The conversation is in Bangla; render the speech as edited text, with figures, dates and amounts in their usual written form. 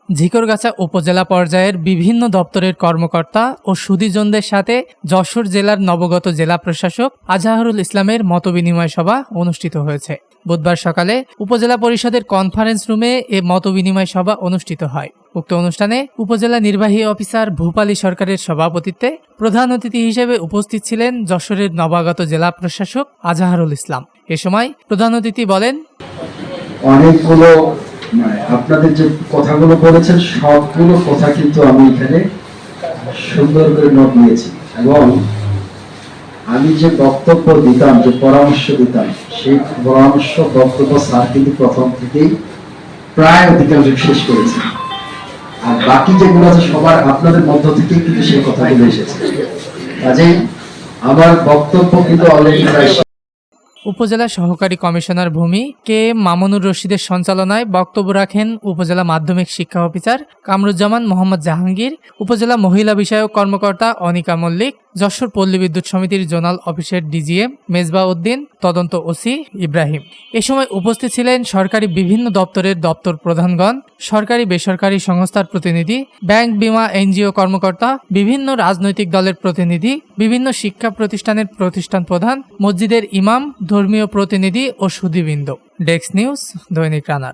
ঝিকরগাছা উপজেলা পর্যায়ের বিভিন্ন দপ্তরের কর্মকর্তা ও সুধীজনদের সাথে যশোর জেলার নবগত জেলা প্রশাসক আজহারুল ইসলামের মতবিনিময় সভা অনুষ্ঠিত হয়েছে। বুধবার সকালে উপজেলা পরিষদের কনফারেন্স রুমে এ মতবিনিময় সভা অনুষ্ঠিত হয়। উক্ত অনুষ্ঠানে উপজেলা নির্বাহী অফিসার ভূপালী সরকারের সভাপতিত্বে প্রধান অতিথি হিসেবে উপস্থিত ছিলেন যশোরের নবাগত জেলা প্রশাসক আজহারুল ইসলাম। এ সময় প্রধান অতিথি বলেন, অনেকগুলো আপনাদের যে কথাগুলো বলেছেন সবগুলো কথা কিন্তু আমি এখানে সুন্দর করে নোট নিয়েছি এবং আমি যে বক্তব্য দিতাম, যে পরামর্শ দিতাম, সেই পরামর্শ বক্তব্য স্যার কিন্তু প্রথম থেকেই প্রায় অধিকাংশ শেষ করেছে। আর বাকি যেগুলো আছে সবার আপনাদের মধ্য থেকেই কিন্তু সেই কথাগুলো এসেছে। কাজেই আমার বক্তব্য কিন্তু অলরেডি প্রায়। উপজেলা সহকারী কমিশনার ভূমি কে মামুনুর রশিদের সঞ্চালনায় বক্তব্য রাখেন উপজেলা মাধ্যমিক শিক্ষা অফিসার কামরুজ্জামান মোহাম্মদ জাহাঙ্গীর, উপজেলা মহিলা বিষয়ক কর্মকর্তা অনিকা মল্লিক, যশোর পল্লী বিদ্যুৎ সমিতির জোনাল অফিসের ডিজিএম মেজবা উদ্দিন, তদন্ত ওসি ইব্রাহিম। এ সময় উপস্থিত ছিলেন সরকারি বিভিন্ন দপ্তরের দপ্তর প্রধানগণ, সরকারি বেসরকারি সংস্থার প্রতিনিধি, ব্যাংক, বিমা, এনজিও কর্মকর্তা, বিভিন্ন রাজনৈতিক দলের প্রতিনিধি, বিভিন্ন শিক্ষা প্রতিষ্ঠানের প্রতিষ্ঠান প্রধান, মসজিদের ইমাম, ধর্মীয় প্রতিনিধি ও সুধীবৃন্দ। ডেস্ক নিউজ, দৈনিক রানার।